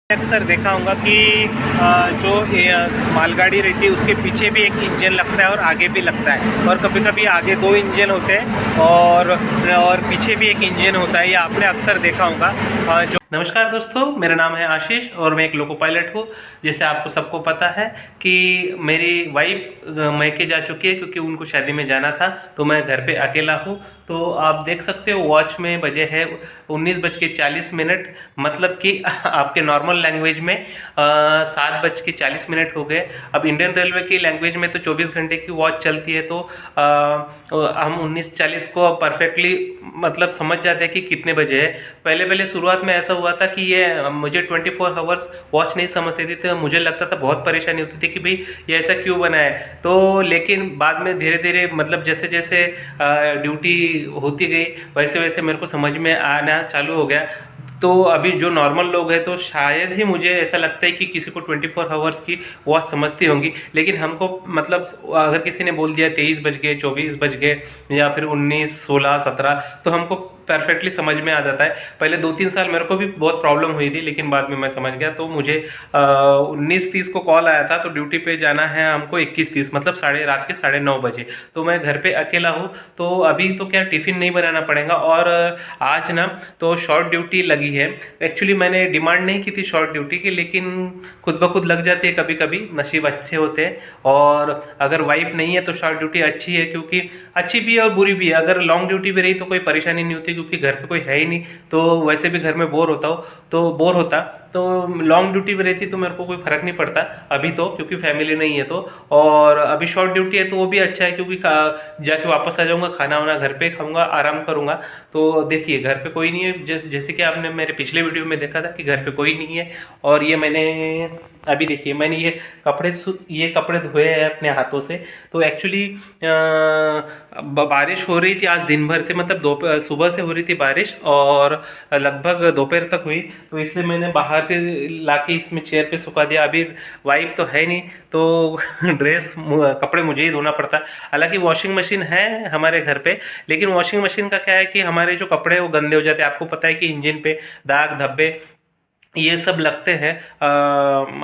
अक्सर देखा होगा कि जो मालगाड़ी रहती है उसके पीछे भी एक इंजन लगता है और आगे भी लगता है, और कभी कभी आगे दो इंजन होते हैं और पीछे भी एक इंजन होता है। ये आपने अक्सर देखा होगा। जो नमस्कार दोस्तों, मेरा नाम है आशीष और मैं एक लोको पायलट हूँ। जैसे आपको सबको पता है कि मेरी वाइफ मैके जा चुकी है क्योंकि उनको शादी में जाना था, तो मैं घर पे अकेला हूँ। तो आप देख सकते हो वॉच में बजे है 19:40, मतलब कि आपके नॉर्मल लैंग्वेज में 7:40 हो गए। अब इंडियन रेलवे की लैंग्वेज में तो 24 घंटे की वॉच चलती है, तो हम 19:40 को परफेक्टली मतलब समझ जाते हैं कि कितने बजे है। पहले पहले शुरुआत में ऐसा हुआ था कि ये मुझे 24 आवर्स वॉच नहीं समझते थे, तो मुझे लगता था, बहुत परेशानी होती थी कि भाई ये ऐसा क्यों बना है। तो लेकिन बाद में धीरे धीरे मतलब जैसे जैसे ड्यूटी होती गई वैसे वैसे मेरे को समझ में आना चालू हो गया। तो अभी जो नॉर्मल लोग हैं तो शायद ही मुझे ऐसा लगता है कि किसी को 24 आवर्स की वॉच समझती होंगी, लेकिन हमको मतलब अगर किसी ने बोल दिया 23 बज गए, 24 बज गए या फिर 19, 16, 17, तो हमको परफेक्टली समझ में आ जाता है। पहले 2-3 साल मेरे को भी बहुत प्रॉब्लम हुई थी, लेकिन बाद में मैं समझ गया। तो मुझे 19:30 को कॉल आया था, तो ड्यूटी पे जाना है हमको 21:30, मतलब रात के 9:30 बजे। तो मैं घर पे अकेला हूँ, तो अभी तो क्या टिफ़िन नहीं बनाना पड़ेगा। और आज ना तो शॉर्ट ड्यूटी लगी है। एक्चुअली मैंने डिमांड नहीं की थी शॉर्ट ड्यूटी की, लेकिन खुद ब खुद लग जाती है कभी कभी, नसीब अच्छे होते हैं। और अगर वाइफ नहीं है तो शॉर्ट ड्यूटी अच्छी है, क्योंकि अच्छी भी है और बुरी भी है। अगर लॉन्ग ड्यूटी भी रही तो कोई परेशानी नहीं होती, क्योंकि घर पे कोई है ही नहीं, तो वैसे भी घर में बोर होता तो लॉन्ग ड्यूटी भी रहती तो मेरे को कोई फर्क नहीं पड़ता अभी तो, क्योंकि फैमिली नहीं है तो। और अभी शॉर्ट ड्यूटी है तो वो भी अच्छा है, क्योंकि जाके वापस आ जाऊंगा, खाना वाना घर पे खाऊंगा, आराम करूंगा। तो देखिए घर पे कोई नहीं है, जैसे कि आपने मेरे पिछले वीडियो में देखा था कि घर पे कोई नहीं है। और ये मैंने अभी देखिए मैंने ये कपड़े धोए हैं अपने हाथों से। तो एक्चुअली बारिश हो रही थी आज दिन भर से, मतलब सुबह से हो रही थी बारिश और लगभग दोपहर तक हुई, तो इसलिए मैंने बाहर से लाके इसमें चेयर पे सुखा दिया। अभी वाइफ तो है नहीं, तो कपड़े मुझे ही धोना पड़ता। हालांकि वॉशिंग मशीन है हमारे घर पे, लेकिन वॉशिंग मशीन का क्या है कि हमारे जो कपड़े हैं वो गंदे हो जाते हैं। आपको पता है कि इंजन पे दाग धब्बे ये सब लगते हैं,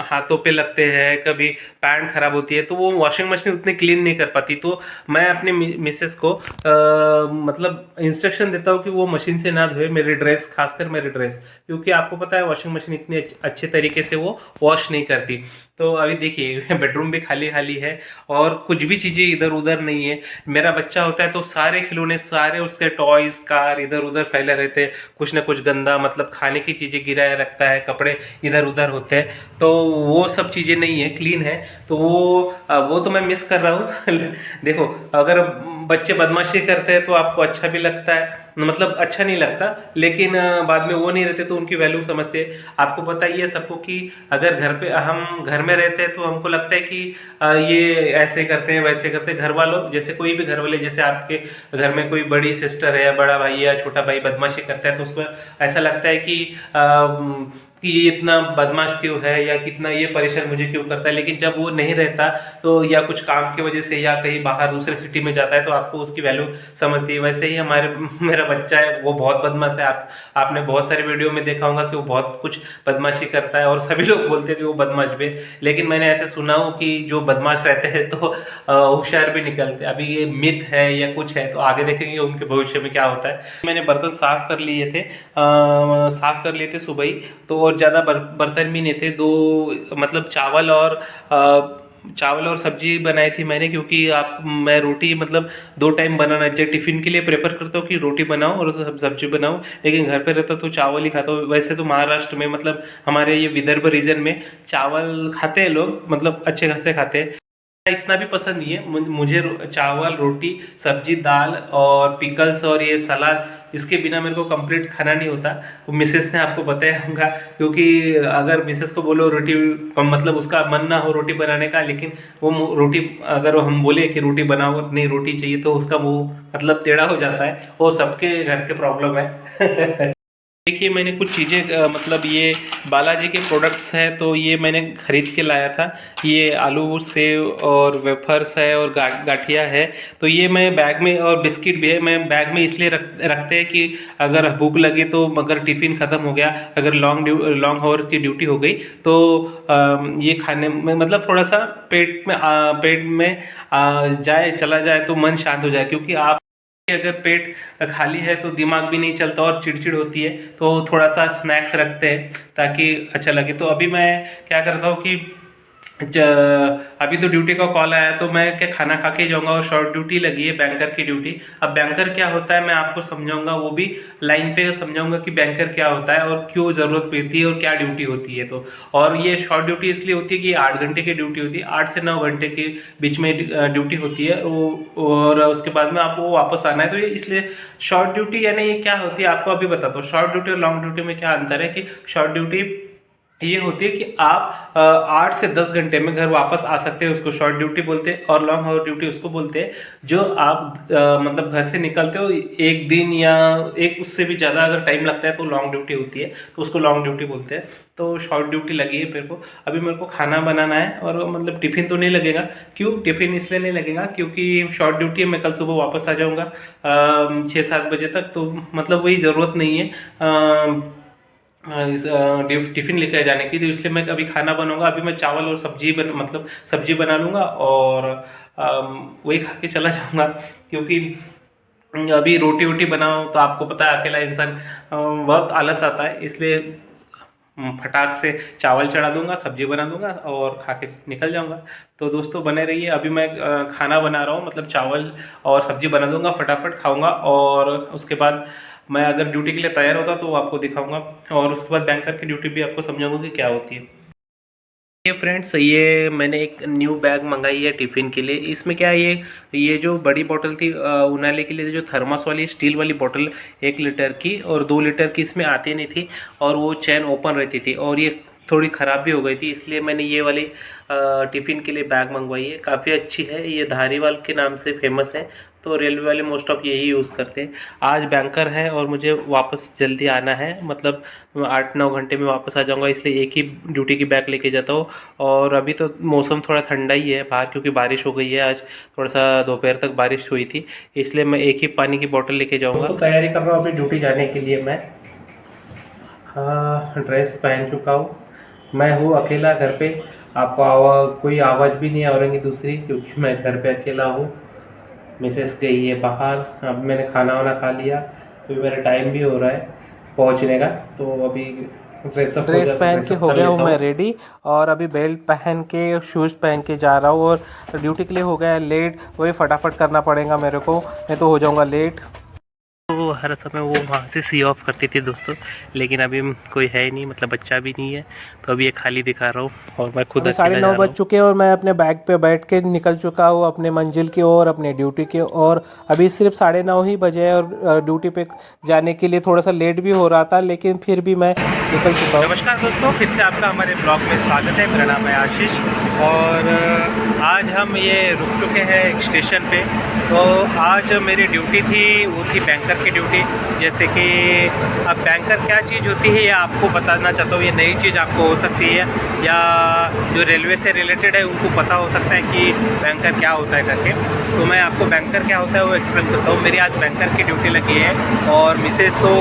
हाथों पे लगते हैं, कभी पैंट खराब होती है, तो वो वॉशिंग मशीन उतनी क्लीन नहीं कर पाती। तो मैं अपने मिसेस को मतलब इंस्ट्रक्शन देता हूँ कि वो मशीन से ना धोए मेरी ड्रेस, खासकर मेरी ड्रेस, क्योंकि आपको पता है वॉशिंग मशीन इतनी अच्छे तरीके से वो वॉश नहीं करती। तो अभी देखिए बेडरूम भी खाली खाली है और कुछ भी चीज़ें इधर उधर नहीं है। मेरा बच्चा होता है तो सारे खिलौने, सारे उसके टॉयज, कार इधर उधर फैले रहते हैं, कुछ ना कुछ गंदा मतलब खाने की चीज़ें गिराया रखता है, कपड़े इधर उधर होते हैं। तो वो सब चीज़ें नहीं है, क्लीन है। तो वो तो मैं मिस कर रहा हूँ। देखो अगर बच्चे बदमाशी करते हैं तो आपको अच्छा भी लगता है, मतलब अच्छा नहीं लगता, लेकिन बाद में वो नहीं रहते तो उनकी वैल्यू समझते हैं। आपको पता ही है सबको कि अगर हम घर में रहते हैं तो हमको लगता है कि ये ऐसे करते हैं वैसे करते हैं। घर वालों जैसे कोई भी घर वाले, जैसे आपके घर में कोई बड़ी सिस्टर है या बड़ा भाई या छोटा भाई बदमाशी करता है, तो उसको ऐसा लगता है कि ये इतना बदमाश क्यों है या कितना ये परेशान मुझे क्यों करता है। लेकिन जब वो नहीं रहता तो या कुछ काम की वजह से या कहीं बाहर दूसरे सिटी में जाता है तो आपको उसकी वैल्यू समझती है। वैसे ही मेरा बच्चा है, वो बहुत बदमाश है। आपने बहुत सारे वीडियो में देखा होगा कि वो बहुत कुछ बदमाशी करता है और सभी लोग बोलते हैं कि वो बदमाश भी, लेकिन मैंने ऐसे सुना हो कि जो बदमाश रहते हैं तो होशियार भी निकलते हैं। अभी ये मिथ है या कुछ है, तो आगे देखेंगे उनके भविष्य में क्या होता है। मैंने बर्तन साफ कर लिए थे सुबह ही, तो और ज़्यादा बर्तन भी नहीं थे। दो मतलब चावल और सब्जी बनाई थी मैंने, क्योंकि मैं रोटी मतलब 2 टाइम बनाना चाहिए। टिफ़िन के लिए प्रेफर करता हूँ कि रोटी बनाओ और सब्जी बनाओ, लेकिन घर पे रहता तो चावल ही खाता हूँ। वैसे तो महाराष्ट्र में मतलब हमारे ये विदर्भ रीजन में चावल खाते हैं लोग, मतलब अच्छे खासे खाते हैं। इतना भी पसंद नहीं है मुझे चावल, रोटी, सब्जी, दाल और पिकल्स और ये सलाद, इसके बिना मेरे को कंप्लीट खाना नहीं होता। वो मिसेस ने आपको बताया होगा, क्योंकि अगर मिसेस को बोलो रोटी, मतलब उसका मन ना हो रोटी बनाने का, लेकिन वो रोटी अगर हम बोले कि रोटी बनाओ, नहीं रोटी चाहिए, तो उसका मुंह मतलब टेढ़ा हो जाता है। वो सबके घर के प्रॉब्लम है। देखिए मैंने कुछ चीज़ें मतलब ये बालाजी के प्रोडक्ट्स हैं, तो ये मैंने ख़रीद के लाया था। ये आलू सेव और वेफर्स है और गाठिया है। तो ये मैं बैग में, और बिस्किट भी है, मैं बैग में इसलिए रखते हैं कि अगर भूख लगे तो, अगर टिफ़िन ख़त्म हो गया, अगर लॉन्ग आवर्स की ड्यूटी हो गई तो ये खाने में मतलब थोड़ा सा पेट में चला जाए तो मन शांत हो जाए। क्योंकि आप अगर पेट खाली है तो दिमाग भी नहीं चलता और चिड़चिड़ होती है, तो थोड़ा सा स्नैक्स रखते हैं ताकि अच्छा लगे। तो अभी मैं क्या करता हूँ कि अभी तो ड्यूटी का कॉल आया तो मैं क्या खाना खा के जाऊंगा, और शॉर्ट ड्यूटी लगी है बैंकर की ड्यूटी। अब बैंकर क्या होता है मैं आपको समझाऊंगा, वो भी लाइन पे समझाऊंगा कि बैंकर क्या होता है और क्यों ज़रूरत पड़ती है और क्या ड्यूटी होती है। तो और ये शॉर्ट ड्यूटी इसलिए होती है कि 8 घंटे की ड्यूटी होती है, 8 से 9 घंटे के बीच में ड्यूटी होती है और उसके बाद में आपको वापस आना है। तो ये इसलिए शॉर्ट ड्यूटी यानी ये क्या होती है आपको अभी बताता हूँ। शॉर्ट ड्यूटी और लॉन्ग ड्यूटी में क्या अंतर है कि शॉर्ट ड्यूटी ये होती है कि आप 8 से 10 घंटे में घर वापस आ सकते हैं, उसको शॉर्ट ड्यूटी बोलते हैं। और लॉन्ग आवर ड्यूटी उसको बोलते हैं जो आप मतलब घर से निकलते हो एक दिन या एक उससे भी ज़्यादा अगर टाइम लगता है तो लॉन्ग ड्यूटी होती है, तो उसको लॉन्ग ड्यूटी बोलते हैं। तो शॉर्ट ड्यूटी लगी है मेरे को। अभी मेरे को खाना बनाना है, और मतलब टिफ़िन तो नहीं लगेगा। क्यों टिफ़िन इसलिए नहीं लगेगा क्योंकि शॉर्ट ड्यूटी है, मैं कल सुबह वापस आ जाऊँगा 6-7 बजे तक। तो मतलब वही ज़रूरत नहीं है टिफ़िन लेकर जाने की। तो इसलिए मैं अभी खाना बनाऊंगा। अभी मैं चावल और मतलब सब्जी बना लूँगा और वही खा के चला जाऊँगा। क्योंकि अभी रोटी वोटी बनाओ तो आपको पता है अकेला इंसान बहुत आलस आता है, इसलिए फटाक से चावल चढ़ा दूंगा, सब्जी बना दूंगा और खा के निकल जाऊंगा। तो दोस्तों बने रहिए। अभी मैं खाना बना रहा हूँ, मतलब चावल और सब्जी बना दूंगा, फटाफट खाऊंगा और उसके बाद मैं अगर ड्यूटी के लिए तैयार होता तो आपको दिखाऊंगा, और उसके बाद बैंकर की ड्यूटी भी आपको समझाऊंगा कि क्या होती है। ये फ्रेंड्स, ये मैंने एक न्यू बैग मंगाई है टिफ़िन के लिए। इसमें क्या है, ये जो बड़ी बोतल थी उनाले के लिए, जो थर्मस वाली स्टील वाली बोतल 1 लीटर की और 2 लीटर की इसमें आती नहीं थी, और वो चैन ओपन रहती थी और ये थोड़ी ख़राब भी हो गई थी। इसलिए मैंने ये वाली टिफ़िन के लिए बैग मंगवाई है। काफ़ी अच्छी है, ये धारीवाल के नाम से फेमस है, तो रेलवे वाले मोस्ट ऑफ यही यूज़ करते हैं। आज बैंकर है और मुझे वापस जल्दी आना है, मतलब 8-9 घंटे में वापस आ जाऊंगा, इसलिए एक ही ड्यूटी की बैग लेके जाता हूँ। और अभी तो मौसम थोड़ा ठंडा ही है बाहर, क्योंकि बारिश हो गई है आज, थोड़ा सा दोपहर तक बारिश हुई थी, इसलिए मैं एक ही पानी की बोतल लेके जाऊँगा। तो तैयारी कर रहा हूँ अभी ड्यूटी जाने के लिए। मैं हाँ ड्रेस पहन चुका हूँ। मैं हूँ अकेला घर पे, आपको कोई आवाज़ भी नहीं आ रही दूसरी, क्योंकि मैं घर पे अकेला हूँ। मिसेस गई है बाहर। अब मैंने खाना वाना खा लिया, अभी मेरा टाइम भी हो रहा है पहुंचने का। तो अभी ड्रेस पहन के हो गया हूँ मैं रेडी, और अभी बेल्ट पहन के शूज़ पहन के जा रहा हूँ, और ड्यूटी के लिए हो गया लेट। वही फटाफट करना पड़ेगा मेरे को, नहीं तो हो जाऊँगा लेट। तो हर समय वो वहाँ से सी ऑफ करती थी दोस्तों, लेकिन अभी कोई है ही नहीं, मतलब बच्चा भी नहीं है, तो अभी ये खाली दिखा रहा हूँ और मैं खुद 9:30 बज चुके हैं और मैं अपने बैग पे बैठ के निकल चुका हूँ अपने मंजिल की ओर, अपने ड्यूटी की ओर। अभी सिर्फ 9:30 ही बजे है, और ड्यूटी पे जाने के लिए थोड़ा सा लेट भी हो रहा था, लेकिन फिर भी मैं निकल चुका हूँ। नमस्कार दोस्तों, फिर से आपका हमारे ब्लॉग में स्वागत है। मेरा नाम है आशीष, और आज हम ये रुक चुके हैं एक स्टेशन पे। तो आज मेरी ड्यूटी थी, वो थी बैंकर की ड्यूटी। जैसे कि अब बैंकर क्या चीज़ होती है ये आपको बताना चाहता हूँ। ये नई चीज़ आपको हो सकती है, या जो रेलवे से रिलेटेड है उनको पता हो सकता है कि बैंकर क्या होता है करके। तो मैं आपको बैंकर क्या होता है वो एक्सप्लेन करता हूँ। मेरी आज बैंकर की ड्यूटी लगी है, और मिसेस तो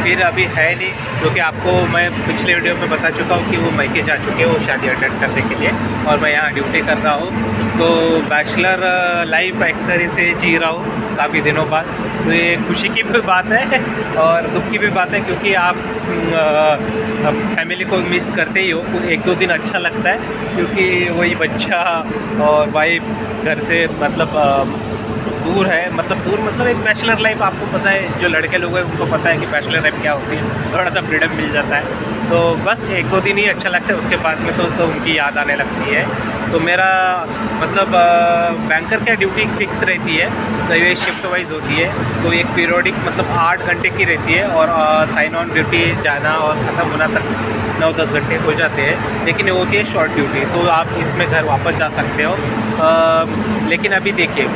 फिर अभी है नहीं, क्योंकि आपको मैं पिछले वीडियो में बता चुका हूँ कि वो मैके जा चुके हैं वो शादी अटेंड करने के लिए, और मैं यहाँ ड्यूटी कर रहा हूँ। तो बैचलर लाइफ एक तरह से जी रहा हूँ काफ़ी दिनों बाद। तो ये खुशी की भी बात है और दुख की भी बात है, क्योंकि आप फैमिली को मिस करते ही हो। 1-2 दिन अच्छा लगता है, क्योंकि वही बच्चा और वाइफ घर से मतलब दूर है। मतलब दूर मतलब एक बैचलर लाइफ, आपको पता है जो लड़के लोग हैं उनको पता है कि बैचलर लाइफ क्या होती है, थोड़ा सा फ्रीडम मिल जाता है। तो बस 1-2 दिन ही अच्छा लगता है, उसके बाद में तो उनकी याद आने लगती है। तो मेरा मतलब बैंकर क्या ड्यूटी फिक्स रहती है, तो ये शिफ्ट वाइज होती है। तो एक पीरियोडिक मतलब 8 घंटे की रहती है, और साइन ऑन ड्यूटी जाना और ख़त्म होना तक 9-10 घंटे हो जाते हैं। लेकिन ये होती है शॉर्ट ड्यूटी, तो आप इसमें घर वापस जा सकते हो। लेकिन अभी देखिए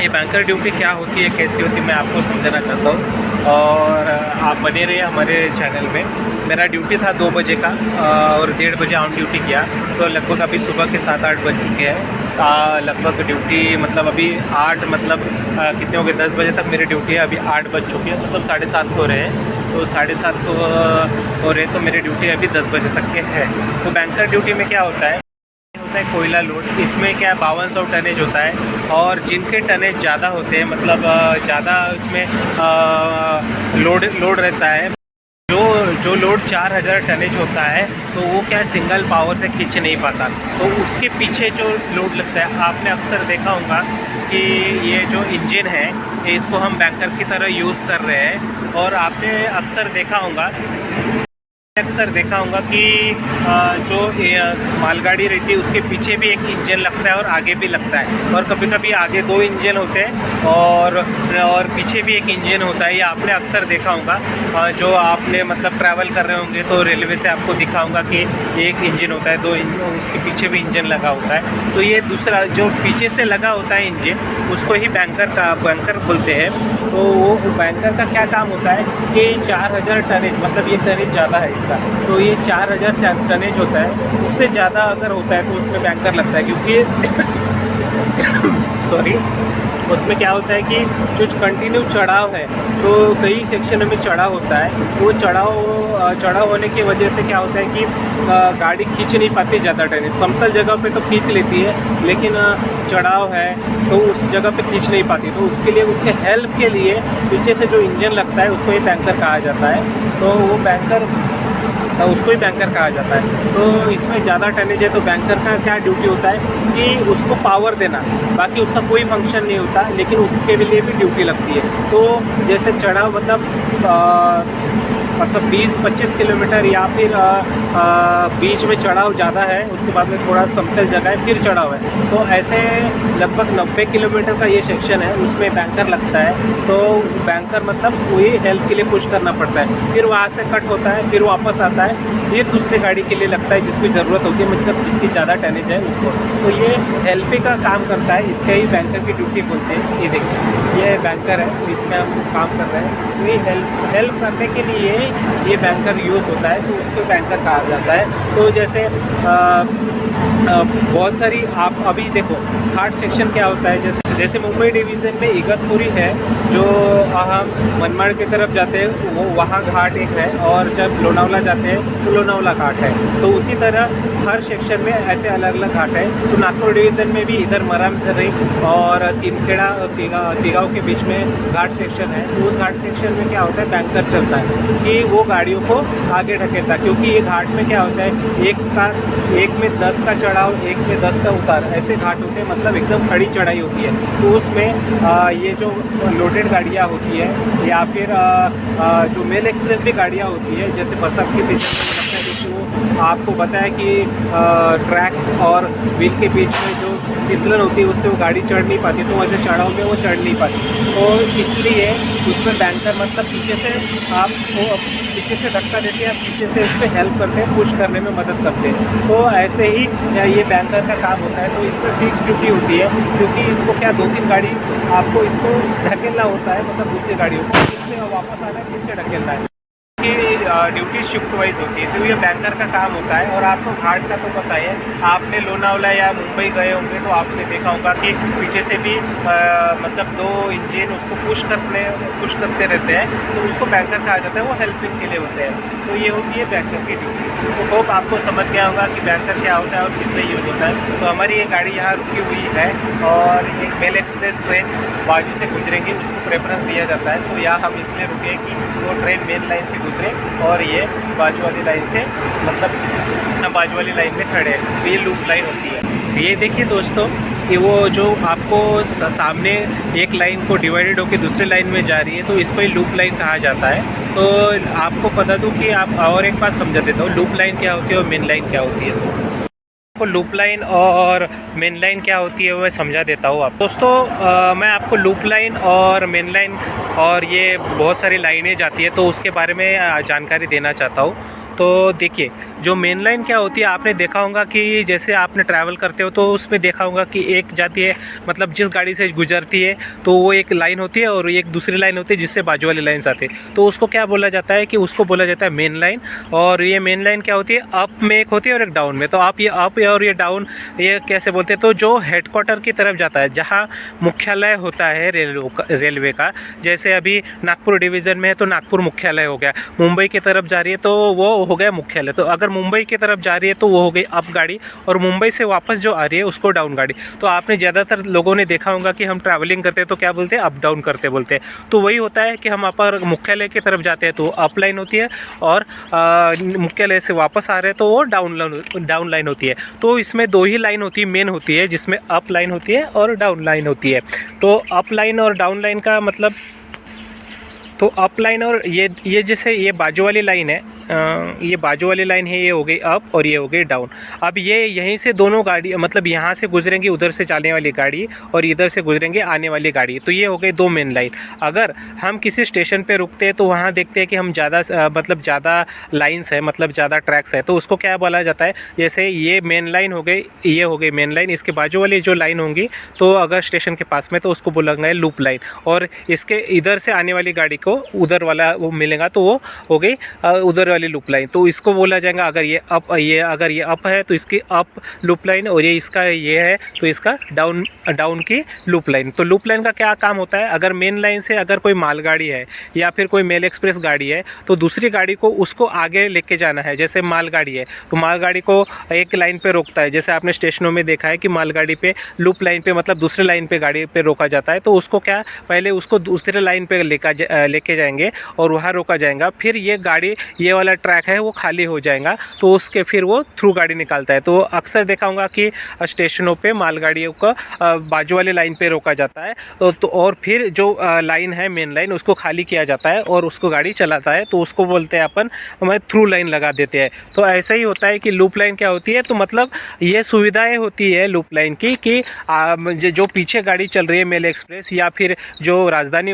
ये बैंकर ड्यूटी क्या होती है, कैसी होती है, मैं आपको समझाना चाहता हूँ। और आप बने रहिए हमारे चैनल में। मेरा ड्यूटी था 2 बजे का और 1:30 बजे ऑन ड्यूटी किया, तो लगभग अभी सुबह के 7-8 बज चुके हैं। लगभग ड्यूटी मतलब अभी 8 मतलब कितने हो गए, 10 बजे तक मेरी ड्यूटी है, अभी 8 बज चुकी है, मतलब 7:30 हो रहे हैं। तो 7:30 हो रहे, तो मेरी ड्यूटी अभी 10 बजे तक के है। तो बैंकर ड्यूटी में क्या होता है कोयला लोड, इसमें क्या 5200 टनेज होता है, और जिनके टनेज ज़्यादा होते हैं मतलब ज़्यादा उसमें लोड रहता है, जो लोड 4000 टनेज होता है तो वो क्या सिंगल पावर से खींच नहीं पाता, तो उसके पीछे जो लोड लगता है। आपने अक्सर देखा होगा कि ये जो इंजन है इसको हम बैंकर की तरह यूज़ कर रहे हैं, और आपने अक्सर देखा होगा कि जो मालगाड़ी रहती है उसके पीछे भी एक इंजन लगता है और आगे भी लगता है, और कभी कभी आगे 2 इंजन होते हैं और पीछे भी एक इंजन होता है। ये आपने अक्सर देखा होगा, जो आपने मतलब ट्रैवल कर रहे होंगे तो रेलवे से आपको दिखा होगा कि एक इंजन होता है, 2 इंजन, उसके पीछे भी इंजन लगा होता है। तो ये दूसरा जो पीछे से लगा होता है इंजन, उसको ही बैंकर बोलते हैं। तो वो बैंकर का क्या काम होता है कि 4000 टनेज, मतलब ये टनेज ज़्यादा है इसका, तो ये 4000 टनेज होता है, उससे ज़्यादा अगर होता है तो उसमें बैंकर लगता है, क्योंकि सॉरी, उसमें क्या होता है कि जो कंटिन्यू चढ़ाव है, तो कई सेक्शनों में चढ़ाव होता है, वो चढ़ाव होने की वजह से क्या होता है कि गाड़ी खींच नहीं पाती ज़्यादा टनेज। समतल जगह पे तो खींच लेती है, लेकिन चढ़ाव है तो उस जगह पे खींच नहीं पाती, तो उसके लिए, उसके हेल्प के लिए पीछे से जो इंजन लगता है उसको ही बैंकर कहा जाता है। तो वो उसको ही बैंकर कहा जाता है। तो इसमें ज़्यादा टनेज है तो बैंकर का क्या ड्यूटी होता है कि उसको पावर देना, बाकी उसका कोई फंक्शन नहीं होता, लेकिन उसके लिए भी ड्यूटी लगती है। तो जैसे चढ़ाव मतलब 20-25 किलोमीटर या फिर बीच में चढ़ाव ज़्यादा है, उसके बाद में थोड़ा समतल जगह है, फिर चढ़ाव है, तो ऐसे लगभग 90 किलोमीटर का ये सेक्शन है, उसमें बैंकर लगता है। तो बैंकर मतलब वही हेल्प के लिए पुश करना पड़ता है, फिर वहाँ से कट होता है, फिर वापस आता है, फिर दूसरे गाड़ी के लिए लगता है जिसकी ज़रूरत होती है, मतलब जिसकी ज़्यादा टनेज है उसको। तो ये हेल्प का काम करता है, इसके ही बैंकर की ड्यूटी बोलते हैं। ये देखिए, ये बैंकर है, तो इसमें हम काम कर रहे हैं, तो ये हेल्प करने के लिए ये बैंकर यूज़ होता है, तो उसको बैंकर कहा जाता है। तो जैसे बहुत सारी, आप अभी देखो घाट सेक्शन क्या होता है, जैसे मुंबई डिवीज़न में इगतपुरी है, जो हम मनमाड़ की तरफ जाते हैं वो वहाँ घाट एक है, और जब लोनावला जाते हैं तो लोनावला घाट है। तो उसी तरह हर सेक्शन में ऐसे अलग अलग घाट है। तो नागपुर डिवीज़न में भी इधर मरामझरी और तीनखेड़ा तिगाव के बीच में घाट सेक्शन है। तो उस घाट सेक्शन में क्या होता है, बैंकर चलता है कि वो गाड़ियों को आगे ढकेलता है, क्योंकि ये घाट में क्या होता है, एक में 10 का चढ़ाव, एक में 10 का उतार, ऐसे घाट होते हैं, मतलब एकदम खड़ी चढ़ाई होती है। तो उसमें ये जो लोडेड गाड़ियाँ होती है, या फिर जो मेल एक्सप्रेस भी गाड़ियाँ होती है, जैसे बरसात के सीजन में लगता है, क्योंकि वो आपको बताया कि ट्रैक और व्हील के बीच में जो फिसलन होती है उससे वो गाड़ी चढ़ नहीं पाती, तो वैसे चढ़ाव में वो चढ़ नहीं पाती। तो इसलिए उसमें बैंकर मतलब पीछे से धक्का देते हैं, पीछे से उस पर हेल्प करते हैं, पुश करने में मदद करते हैं। तो ऐसे ही ये बैंकर का काम होता है। तो इस पर फिक्स ड्यूटी होती है, क्योंकि इसको क्या 2-3 गाड़ी आपको इसको ढकेलना होता है, मतलब दूसरी गाड़ियों को, इससे वापस आना है, फिर से ढकेलना है कि ड्यूटी शिफ्ट वाइज होती है। तो ये बैंकर का काम होता है। और आपको घाट का तो पता है, आपने लोनावला या मुंबई गए होंगे तो आपने देखा होगा कि पीछे से भी मतलब 2 इंजन उसको पुश करते रहते हैं, तो उसको बैंकर कहा जाता है, वो हेल्पिंग के लिए होते हैं। तो ये होती है बैंकर की ड्यूटी। तो होप आपको समझ गया होगा कि बैंकर क्या होता है और किस लिए यूज़ होता है। तो हमारी ये गाड़ी यहाँ रुकी हुई है, और एक मेल एक्सप्रेस ट्रेन बाजू से गुजरेगी, उसको प्रेफरेंस दिया जाता है। तो यहाँ हम इसलिए रुके कि वो ट्रेन मेन लाइन से गुजरे, और ये बाजू वाली लाइन से, मतलब बाजू वाली लाइन में खड़े हैं। तो ये लूप लाइन होती है। ये देखिए दोस्तों, कि वो जो आपको सामने एक लाइन को डिवाइडेड होकर दूसरी लाइन में जा रही है, तो इसको ही लूप लाइन कहा जाता है। तो आपको बता दूं कि आप और एक बात समझा देता हूँ, लूप लाइन क्या होती है और मेन लाइन क्या होती है। आपको लूप लाइन और मेन लाइन क्या होती है वो मैं समझा देता हूँ आप दोस्तों। मैं आपको लूप लाइन और मेन लाइन और ये बहुत सारी लाइनें जाती है, तो उसके बारे में जानकारी देना चाहता हूँ। तो देखिए, जो मेन लाइन क्या होती है, आपने देखा होगा कि जैसे आपने ट्रैवल करते हो तो उसमें देखा होगा कि एक जाती है, मतलब जिस गाड़ी से गुजरती है तो वो एक लाइन होती है और एक दूसरी लाइन होती है जिससे बाजू वाली लाइन आती है, तो उसको क्या बोला जाता है कि उसको बोला जाता है मेन लाइन। और ये मेन लाइन क्या होती है, अप में एक होती है और एक डाउन में। तो आप ये अप और ये डाउन ये कैसे बोलते हैं, तो जो हेडक्वार्टर की तरफ जाता है, जहाँ मुख्यालय होता है रेलवे का, जैसे अभी नागपुर डिवीज़न में है तो नागपुर मुख्यालय हो गया, मुंबई की तरफ जा रही है तो वो हो गया मुख्यालय। तो अगर मुंबई की तरफ जा रही है तो वो हो गई अप गाड़ी, और मुंबई से वापस जो आ रही है उसको डाउन गाड़ी। तो आपने ज़्यादातर लोगों ने देखा होगा कि हम ट्रैवलिंग करते हैं तो क्या बोलते हैं, अप डाउन करते बोलते हैं। तो वही होता है कि हम अपर मुख्यालय की तरफ जाते हैं तो अप लाइन होती है, और मुख्यालय से वापस आ रहे हैं तो वो डाउन लाइन होती है। तो इसमें दो ही लाइन होती है, मेन होती है, जिसमें अप लाइन होती है और डाउन लाइन होती है। तो अप लाइन और डाउन लाइन का मतलब, तो अप लाइन और ये जैसे ये बाजू वाली लाइन है, ये बाजू वाली लाइन है, ये हो गई अप और ये हो गई डाउन। अब ये यहीं से दोनों गाड़ी, मतलब यहाँ से गुजरेंगी उधर से जाने वाली गाड़ी और इधर से गुजरेंगे आने वाली गाड़ी। तो ये हो गई दो मेन लाइन। अगर हम किसी स्टेशन पे रुकते हैं तो वहाँ देखते हैं कि हम मतलब ज़्यादा लाइन्स है, मतलब ज़्यादा ट्रैक्स है, तो उसको क्या बोला जाता है, जैसे ये मेन लाइन हो गई, ये हो गई मेन लाइन, इसके बाजू वाली जो लाइन होंगी तो अगर स्टेशन के पास में तो उसको बोलेंगे लूप लाइन, और इसके इधर से आने वाली गाड़ी को उधर वाला वो मिलेगा तो वो हो गई उधर वाली लूप लाइन। तो इसको बोला जाएगा, अगर ये अगर ये अप है तो इसकी अप लूप लाइन, और ये इसका ये है तो इसका डाउन की लूप लाइन। तो लूप लाइन का क्या काम होता है, अगर मेन लाइन से अगर कोई मालगाड़ी है या फिर कोई मेल एक्सप्रेस गाड़ी है तो दूसरी गाड़ी को उसको आगे लेके जाना है। जैसे मालगाड़ी है तो मालगाड़ी को एक लाइन पे रोकता है, जैसे आपने स्टेशनों में देखा है कि मालगाड़ी पे लूप लाइन पे, मतलब दूसरे लाइन पे गाड़ी पे रोका जाता है, तो उसको क्या, पहले उसको दूसरे लाइन पे लेके जाएंगे और वहाँ रोका जाएगा, फिर ये गाड़ी, ये वाला ट्रैक है वो खाली हो जाएगा तो उसके फिर वो थ्रू गाड़ी निकालता है। तो अक्सर देखा होगा कि स्टेशनों पे मालगाड़ियों का बाजू वाले लाइन पे रोका जाता है, तो और फिर जो लाइन है मेन लाइन उसको खाली किया जाता है और उसको गाड़ी चलाता है, तो उसको बोलते हैं अपन, हमें थ्रू लाइन लगा देते हैं। तो ऐसा ही होता है कि लूप लाइन क्या होती है, तो मतलब ये सुविधाएँ होती है लूप लाइन की कि जो पीछे गाड़ी चल रही है मेल एक्सप्रेस या फिर जो राजधानी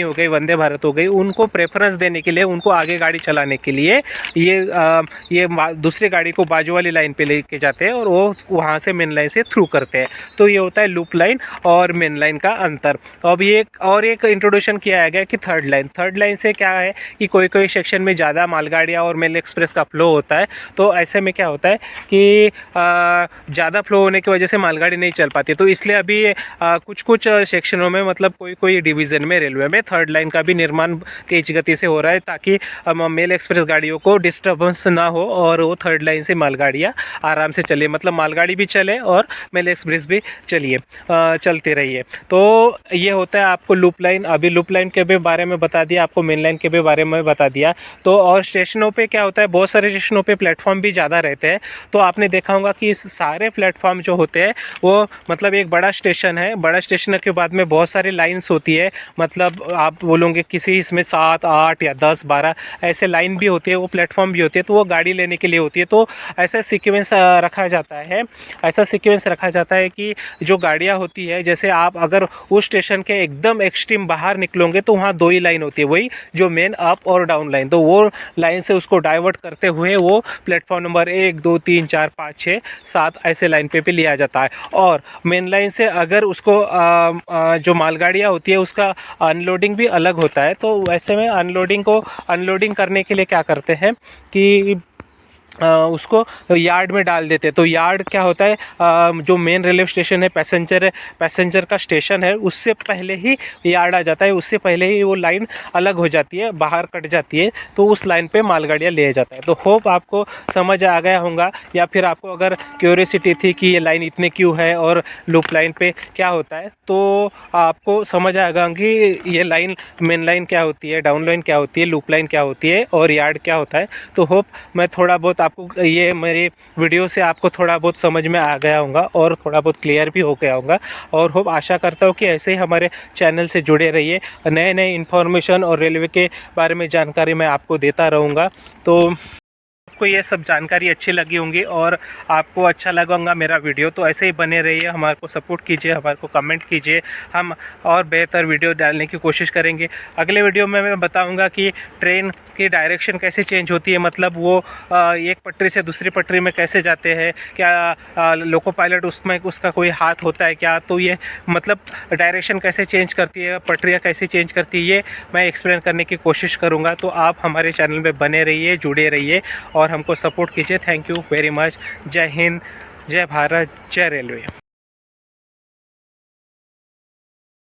हो गई, वंदे भारत हो गई, उनको प्रेफरेंस देने के लिए, उनको आगे गाड़ी चलाने के लिए ये दूसरी गाड़ी को बाजू वाली लाइन पे लेके जाते हैं और वो वहाँ से मेन लाइन से थ्रू करते हैं। तो ये होता है लूप लाइन और मेन लाइन का अंतर। तो अब ये एक इंट्रोडक्शन किया गया कि थर्ड लाइन से क्या है कि कोई सेक्शन में ज़्यादा मालगाड़ियाँ और मेल एक्सप्रेस का फ्लो होता है, तो ऐसे में क्या होता है कि ज़्यादा फ्लो होने की वजह से मालगाड़ी नहीं चल पाती। तो इसलिए अभी कुछ सेक्शनों में, मतलब कोई डिवीज़न में रेलवे में थर्ड लाइन का भी निर्माण तेज गति से हो रहा है, ताकि मेल एक्सप्रेस गाड़ियों को डिस्टर्बेंस ना हो और वो थर्ड लाइन से मालगाड़ियाँ आराम से चले, मतलब मालगाड़ी भी चले और मेल एक्सप्रेस भी चलते रहिए। तो ये होता है आपको लूप लाइन। अभी लूप लाइन के भी बारे में बता दिया, आपको मेन लाइन के भी बारे में बता दिया। तो और स्टेशनों पे क्या होता है, बहुत सारे स्टेशनों पे प्लेटफॉर्म भी ज़्यादा रहते हैं। तो आपने देखा होगा कि इस सारे प्लेटफॉर्म जो होते हैं वो, मतलब एक बड़ा स्टेशन है, बड़ा स्टेशन के बाद में बहुत सारी लाइन्स होती है, मतलब आप बोलोगे किसी इसमें 7, 8 या 10, 12 ऐसे लाइन भी होती है, वो प्लेटफॉर्म भी होती है, तो वो गाड़ी लेने के लिए होती है। तो ऐसा सीक्वेंस रखा जाता है कि जो गाड़ियाँ होती है, जैसे आप अगर उस स्टेशन के एकदम एक्सट्रीम बाहर निकलोगे तो वहाँ दो ही लाइन होती है, वही जो मेन अप और डाउन लाइन। तो वो लाइन से उसको डाइवर्ट करते हुए वो प्लेटफॉर्म नंबर 1, 2, 3, 4, 5, 6, 7 ऐसे लाइन पे भी लिया जाता है। और मेन लाइन से अगर उसको जो मालगाड़ियाँ होती है उसका अनलोडिंग भी अलग होता है। तो वैसे में अनलोडिंग करने के लिए क्या करते हैं कि उसको यार्ड में डाल देते हैं। तो यार्ड क्या होता है, जो मेन रेलवे स्टेशन है, पैसेंजर का स्टेशन है, उससे पहले ही यार्ड आ जाता है, उससे पहले ही वो लाइन अलग हो जाती है, बाहर कट जाती है, तो उस लाइन पे मालगाड़ियाँ ले जाता है। तो होप आपको समझ आ गया होगा, या फिर आपको अगर क्यूरियोसिटी थी कि ये लाइन इतने क्यों है और लूप लाइन पे क्या होता है, तो आपको समझ आएगा कि ये लाइन, मेन लाइन क्या होती है, डाउन लाइन क्या होती है, लूप लाइन क्या होती है और यार्ड क्या होता है। तो होप मैं थोड़ा बहुत आपको ये मेरी वीडियो से आपको थोड़ा बहुत समझ में आ गया होगा और थोड़ा बहुत क्लियर भी हो गया होगा। और होप आशा करता हूँ कि ऐसे ही हमारे चैनल से जुड़े रहिए, नए इन्फॉर्मेशन और रेलवे के बारे में जानकारी मैं आपको देता रहूँगा। तो आपको ये सब जानकारी अच्छी लगी होंगी और आपको अच्छा लगा होगा मेरा वीडियो। तो ऐसे ही बने रहिए, हमारे को सपोर्ट कीजिए, हमारे को कमेंट कीजिए, हम और बेहतर वीडियो डालने की कोशिश करेंगे। अगले वीडियो में मैं बताऊंगा कि ट्रेन की डायरेक्शन कैसे चेंज होती है, मतलब वो एक पटरी से दूसरी पटरी में कैसे जाते हैं, क्या लोको पायलट उसमें उसका कोई हाथ होता है क्या, तो ये मतलब डायरेक्शन कैसे चेंज करती है, पटरियाँ कैसे चेंज करती है, ये मैं एक्सप्लेन करने की कोशिश करूँगा। तो आप हमारे चैनल में बने रहिए, जुड़े रहिए और हमको सपोर्ट कीजिए। Thank you very much. जय हिंद, जय भारत, जय रेलवे।